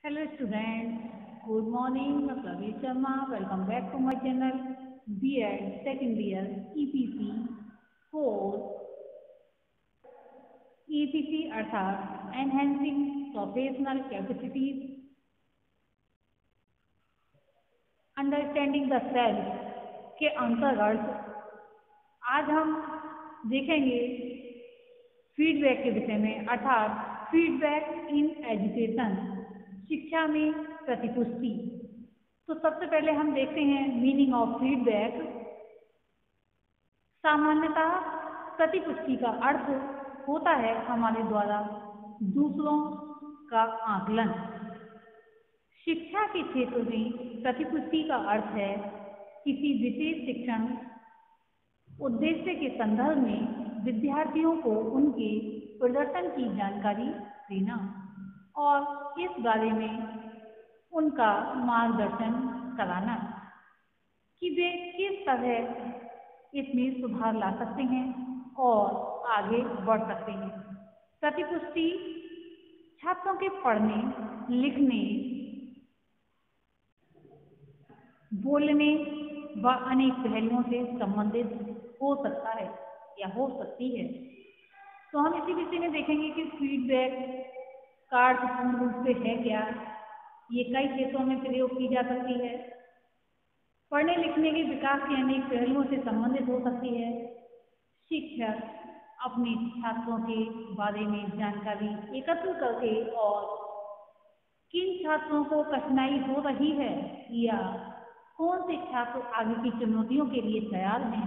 Hello students, good morning. I'm Pravesh Sharma. Welcome back to my channel B.Ed Second Year EPC course EPC अर्थात Enhancing Professional Capacities Understanding the Self के अंतर्गत आज हम देखेंगे feedback के विषय में अर्थात फीडबैक इन एजुकेशन शिक्षा में प्रतिपुष्टि। तो सबसे पहले हम देखते हैं मीनिंग ऑफ फीडबैक। सामान्यतः प्रतिपुष्टि का अर्थ होता है हमारे द्वारा दूसरों का आकलन। शिक्षा के क्षेत्र में प्रतिपुष्टि का अर्थ है किसी विशेष शिक्षण उद्देश्य के संदर्भ में विद्यार्थियों को उनके प्रदर्शन की जानकारी देना और इस बारे में उनका मार्गदर्शन कराना कि वे किस तरह इसमें सुधार ला सकते हैं और आगे बढ़ सकते हैं। प्रतिपुष्टि छात्रों के पढ़ने, लिखने, बोलने व अनेक पहलुओं से संबंधित हो सकता है या हो सकती है। तो हम इसी विषय में देखेंगे कि फीडबैक का अर्थ पूर्ण रूप से है क्या, ये कई क्षेत्रों में प्रयोग की जा सकती है, पढ़ने लिखने के विकास के अनेक पहलुओं से संबंधित हो सकती है। शिक्षक अपने छात्रों के बारे में जानकारी एकत्र करके और किन छात्रों को कठिनाई हो रही है या कौन से छात्र आगे की चुनौतियों के लिए तैयार हैं,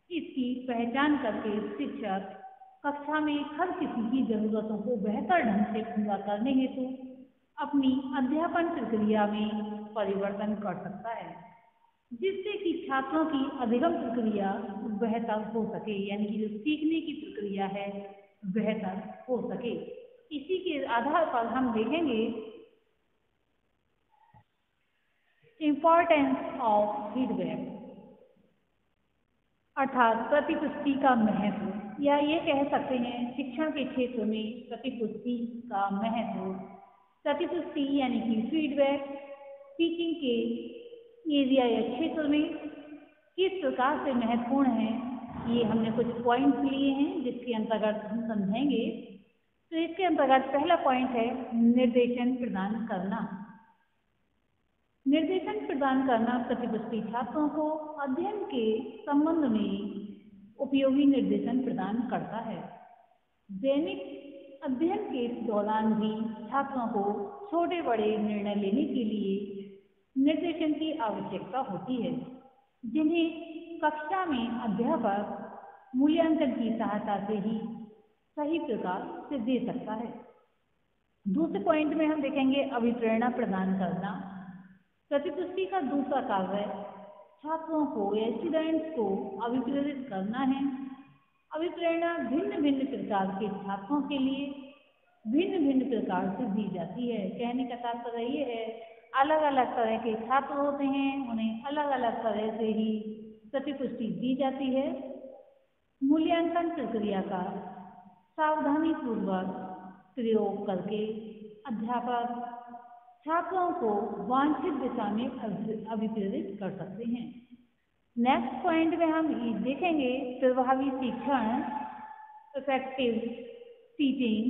इसकी पहचान करके शिक्षक कक्षा में हर किसी की जरूरतों को बेहतर ढंग से पूरा करने हेतु अपनी अध्यापन प्रक्रिया में परिवर्तन कर सकता है, जिससे कि छात्रों की अधिगम प्रक्रिया बेहतर हो सके, यानी कि जो सीखने की प्रक्रिया है बेहतर हो सके। इसी के आधार पर हम देखेंगे इम्पोर्टेंस ऑफ फीडबैक अर्थात प्रतिपुष्टि का महत्व, या ये कह सकते हैं शिक्षण के क्षेत्र में प्रतिपुष्टि का महत्व। प्रतिपुष्टि यानी कि फीडबैक टीचिंग के एरिया या क्षेत्र में किस प्रकार से महत्वपूर्ण है, ये हमने कुछ पॉइंट्स लिए हैं जिसके अंतर्गत हम समझेंगे। तो इसके अंतर्गत पहला पॉइंट है निर्देशन प्रदान करना। निर्देशन प्रदान करना प्रतिपुष्टि छात्रों को अध्ययन के संबंध में उपयोगी निर्देशन प्रदान करता है। दैनिक अध्ययन के दौरान भी छात्रों को छोटे बड़े निर्णय लेने के लिए निर्देशन की आवश्यकता होती है, जिन्हें कक्षा में अध्यापक मूल्यांकन की सहायता से ही सही प्रकार से दे सकता है। दूसरे पॉइंट में हम देखेंगे अभिप्रेरणा प्रदान करना। प्रतिपुष्टि का दूसरा कार्य छात्रों को या स्टूडेंट्स को अभिप्रेरित करना है। अभिप्रेरणा भिन्न भिन्न प्रकार के छात्रों के लिए भिन्न भिन्न प्रकार से दी जाती है। कहने का तात्पर्य ये है अलग अलग तरह के छात्र होते हैं, उन्हें अलग अलग तरह से ही प्रतिपुष्टि दी जाती है। मूल्यांकन प्रक्रिया का सावधानी पूर्वक प्रयोग करके अध्यापक छात्रों को वांछित दिशा में अभिप्रेरित कर सकते हैं। नेक्स्ट पॉइंट में हम देखेंगे प्रभावी शिक्षण, इफेक्टिव टीचिंग।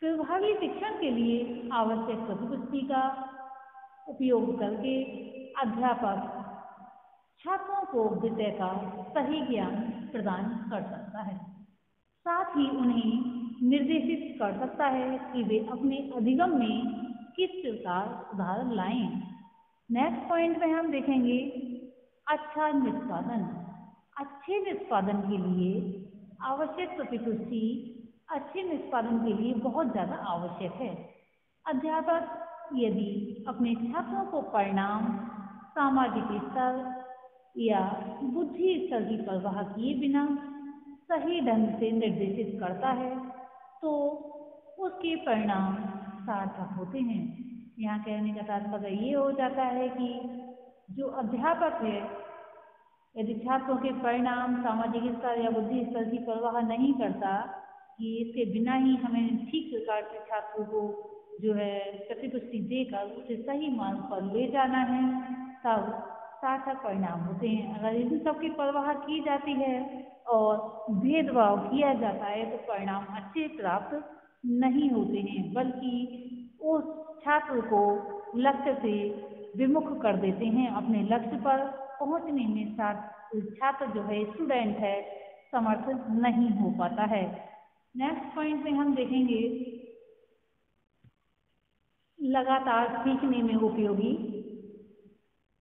प्रभावी शिक्षण के लिए आवश्यक प्रतिपुष्टि का उपयोग करके अध्यापक छात्रों को विषय का सही ज्ञान प्रदान कर सकता है, साथ ही उन्हें निर्देशित कर सकता है कि वे अपने अधिगम में किस प्रकार सुधार लाएं। नेक्स्ट पॉइंट में हम देखेंगे अच्छा निष्पादन। अच्छे निष्पादन के लिए आवश्यक प्रतिपुष्टि अच्छे निष्पादन के लिए बहुत ज़्यादा आवश्यक है। अध्यापक यदि अपने छात्रों को परिणाम, सामाजिक स्तर या बुद्धि स्तर की परवाह किए बिना सही ढंग से निर्देशित करता है तो उसके परिणाम सार्थक होते हैं। यहाँ कहने का तात्पर्य ये हो जाता है कि जो अध्यापक है यदि छात्रों के परिणाम, सामाजिक स्तर या बुद्धि स्तर की परवाह नहीं करता कि इसके बिना ही हमें ठीक प्रकार से छात्रों को जो है प्रतिपुष्टि देकर उसे सही मार्ग पर ले जाना है, तब सार्थक परिणाम होते हैं। अगर इन सब की परवाह की जाती है और भेदभाव किया जाता है तो परिणाम अच्छे प्राप्त नहीं होते हैं, बल्कि उस छात्र को लक्ष्य से विमुख कर देते हैं। अपने लक्ष्य पर पहुंचने में छात्र जो है, स्टूडेंट है, समर्थ नहीं हो पाता है। नेक्स्ट पॉइंट में हम देखेंगे लगातार सीखने में उपयोगी।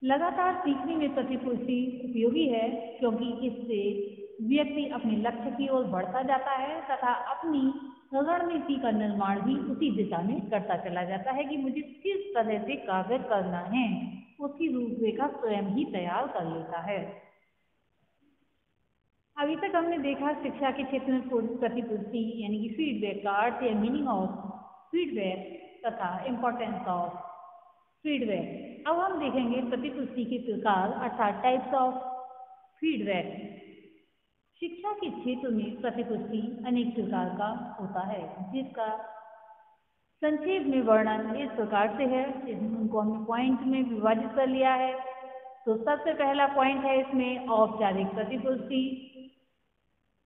लगातार सीखने में प्रतिपुष्टि उपयोगी है क्योंकि इससे व्यक्ति अपने लक्ष्य की ओर बढ़ता जाता है तथा अपनी रणनीति का निर्माण भी उसी दिशा में करता चला जाता है कि मुझे किस तरह से कार्य करना है, उसकी रूपरेखा स्वयं ही तैयार कर लेता है। अभी तक हमने देखा शिक्षा के क्षेत्र में प्रतिपुष्टि यानी कि फीडबैक का अर्थ या मीनिंग ऑफ फीडबैक तथा इम्पोर्टेंस ऑफ फीडबैक। अब हम देखेंगे प्रतिपुष्टि के प्रकार अर्थात टाइप्स ऑफ फीडबैक। शिक्षा के क्षेत्र में प्रतिपुष्टि अनेक प्रकार का होता है, जिसका संक्षेप में वर्णन इस प्रकार से है। उनको हमने पॉइंट में विभाजित कर लिया है। तो सबसे पहला पॉइंट है इसमें औपचारिक प्रतिपुष्टि।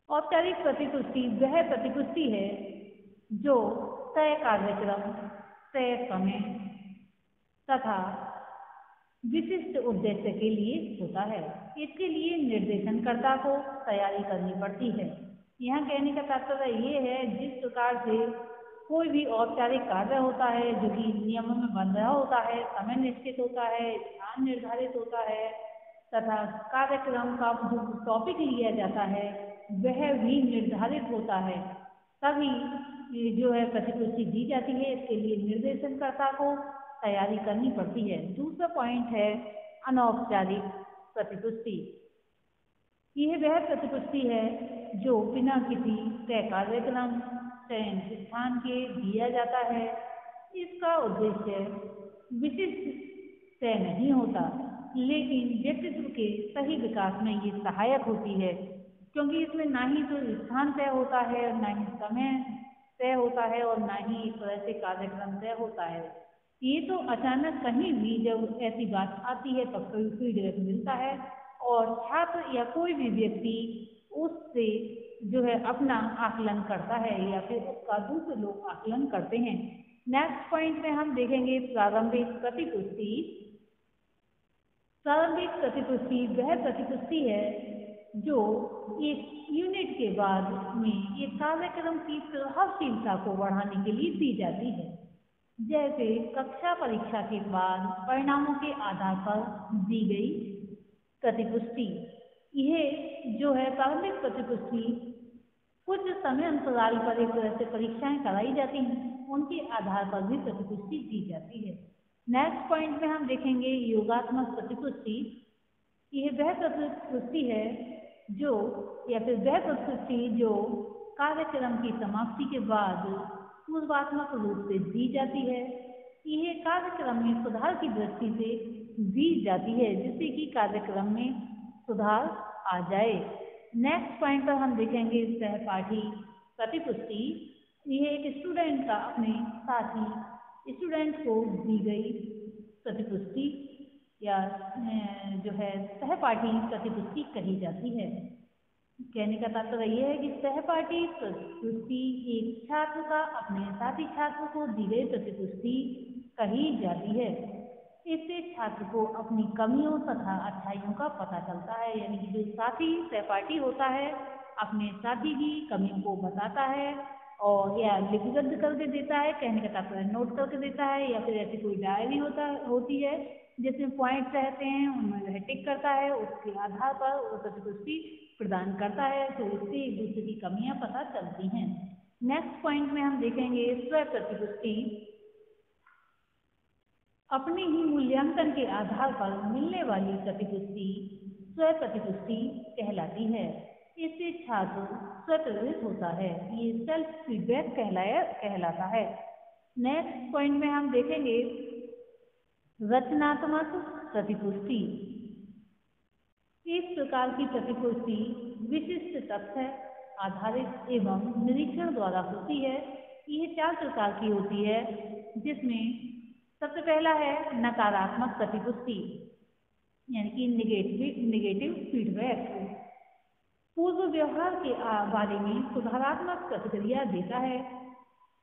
औपचारिक प्रतिपुष्टि वह प्रतिपुष्टि है जो तय कार्यक्रम, तय समय तथा विशिष्ट उद्देश्य के लिए होता है। इसके लिए निर्देशनकर्ता को तैयारी करनी पड़ती है। यहाँ कहने का तात्पर्य ये है, जिस प्रकार से कोई भी औपचारिक कार्य होता है जो कि नियमों में बंधा होता है, समय निश्चित होता है, स्थान निर्धारित होता है तथा कार्यक्रम का जो टॉपिक लिया जाता है वह भी निर्धारित होता है, तभी जो है प्रतिपुष्टि दी जाती है। इसके लिए निर्देशनकर्ता को तैयारी करनी पड़ती है। दूसरा पॉइंट है अनौपचारिक प्रतिपुष्टि। यह वह प्रतिपुष्टि है जो बिना किसी तय कार्यक्रम, चयन स्थान के दिया जाता है। इसका उद्देश्य विशिष्ट तय नहीं होता, लेकिन व्यक्तित्व के सही विकास में ये सहायक होती है, क्योंकि इसमें ना ही तो स्थान तय होता है, ना ही समय तय होता है और ना ही एक तरह से कार्यक्रम तय होता है। ये तो अचानक कहीं भी जब ऐसी बात आती है तब कोई फीडबैक मिलता है और छात्र या कोई भी व्यक्ति उससे जो है अपना आकलन करता है या फिर उसका दूसरे लोग आकलन करते हैं। नेक्स्ट पॉइंट में हम देखेंगे प्रारंभिक प्रतिपुष्टि। प्रारंभिक प्रतिपुष्टि वह प्रतिपुष्टि है जो एक यूनिट के बाद में एक कार्यक्रम की प्रभावशीलता को बढ़ाने के लिए दी जाती है। जैसे कक्षा परीक्षा के बाद परिणामों के आधार पर दी गई प्रतिपुष्टि। यह जो है प्रारंभिक प्रतिपुष्टि कुछ समय अंतराल पर एक तरह से परीक्षाएं कराई जाती हैं, उनके आधार पर भी प्रतिपुष्टि दी जाती है। नेक्स्ट पॉइंट में हम देखेंगे योगात्मक प्रतिपुष्टि। यह वह प्रतिपुष्टि है जो या फिर वह प्रतिपुष्टि जो कार्यक्रम की समाप्ति के बाद पूर्वात्मक रूप से दी जाती है। यह कार्यक्रम में सुधार की दृष्टि से दी जाती है, जिससे कि कार्यक्रम में सुधार आ जाए। नेक्स्ट पॉइंट पर हम देखेंगे सहपाठी प्रतिपुष्टि। यह एक स्टूडेंट का अपने साथी स्टूडेंट को दी गई प्रतिपुष्टि या जो है सहपाठी प्रतिपुष्टि कही जाती है। कहने का तात्पर्य यह है कि सहपाठी प्रतिपुष्टि एक छात्र का अपने साथी छात्र को दी गई प्रतिपुष्टि कही जाती है। इससे छात्र को अपनी कमियों तथा अच्छाइयों का पता चलता है, यानी कि जो साथी सहपाठी होता है अपने साथी की कमियों को बताता है और या लिपिबद्ध करके देता है, कहने का तात्पर्य नोट करके देता है, या फिर ऐसी कोई डायरी होती है जिसमें पॉइंट्स रहते हैं, उनमें वह टिक करता है, उसके आधार पर वो प्रतिपुष्टि प्रदान करता है। तो इससे एक दूसरे की कमियां पता चलती हैं। नेक्स्ट पॉइंट में हम देखेंगे स्व प्रतिपुष्टि। अपने ही मूल्यांकन के आधार पर मिलने वाली प्रतिपुष्टि स्व प्रतिपुष्टि कहलाती है। इससे छात्र स्वप्रेरित होता है, ये सेल्फ फीडबैक कहलाता है। नेक्स्ट पॉइंट में हम देखेंगे रचनात्मक प्रतिपुष्टि। इस प्रकार की प्रतिपुष्टि विशिष्ट तथ्य आधारित एवं निरीक्षण द्वारा होती है। यह 4 प्रकार की होती है, जिसमें सबसे पहला है नकारात्मक प्रतिपुष्टि, यानी कि निगेटिव फीडबैक। पूर्व व्यवहार के बारे में सुधारात्मक प्रतिक्रिया देता है।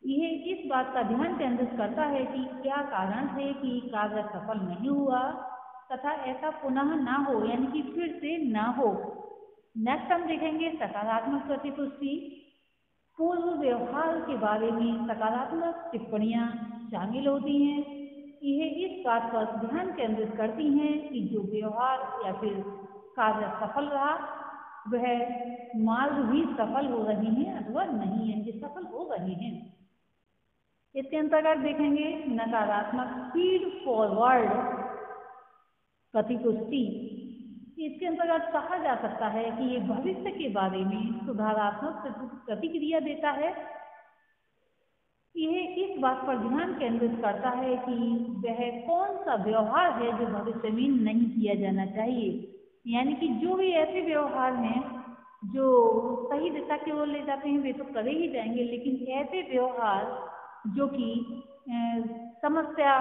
यह इस बात का ध्यान केंद्रित करता है कि क्या कारण थे कि कार्य सफल नहीं हुआ तथा ऐसा पुनः ना हो, यानी कि फिर से ना हो। नेक्स्ट हम देखेंगे सकारात्मक प्रतिपुष्टि। पूर्व व्यवहार के बारे में सकारात्मक टिप्पणियां शामिल होती हैं। यह इस बात पर ध्यान केंद्रित करती हैं कि जो व्यवहार या फिर कार्य सफल रहा वह मार्ग भी सफल हो रही हैं अथवा नहीं, यानी कि सफल हो रहे हैं। इसके अंतर्गत देखेंगे नकारात्मक फीड फॉरवर्ड प्रतिपुष्टि। इसके अंतर्गत कहा जा सकता है कि ये भविष्य के बारे में सुधारात्मक प्रतिक्रिया देता है। यह इस बात पर ध्यान केंद्रित करता है कि वह कौन सा व्यवहार है जो भविष्य में नहीं किया जाना चाहिए, यानी कि जो भी ऐसे व्यवहार हैं जो सही दिशा की ओर ले जाते हैं वे तो करे ही जाएंगे, लेकिन ऐसे व्यवहार जो कि समस्या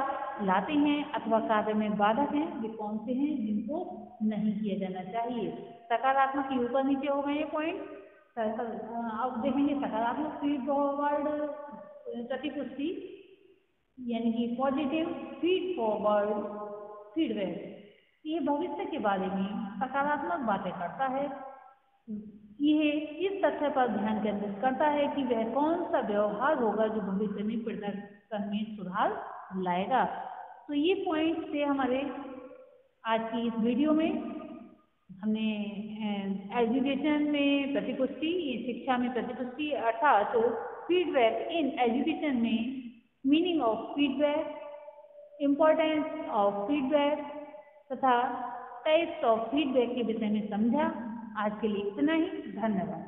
लाते हैं अथवा कार्य में बाधक हैं वे कौन से हैं जिनको नहीं किया जाना चाहिए। सकारात्मक के ऊपर नीचे हो गए ये पॉइंट। अब देखेंगे सकारात्मक फीड फॉरवर्ड प्रतिपुष्टि, यानी कि पॉजिटिव फीड फॉरवर्ड फीडबैक। ये भविष्य के बारे में सकारात्मक बातें करता है। यह इस तथ्य पर ध्यान केंद्रित करता है कि वह कौन सा व्यवहार होगा जो भविष्य में प्रदर्शन में सुधार लाएगा। तो ये पॉइंट थे हमारे आज की इस वीडियो में। हमने एजुकेशन में प्रतिपुष्टि, शिक्षा में प्रतिपुष्टि अर्थात फीडबैक इन एजुकेशन में meaning of feedback, importance of feedback तथा टाइप्स ऑफ फीडबैक के विषय में समझा। आज के लिए इतना ही। धन्यवाद।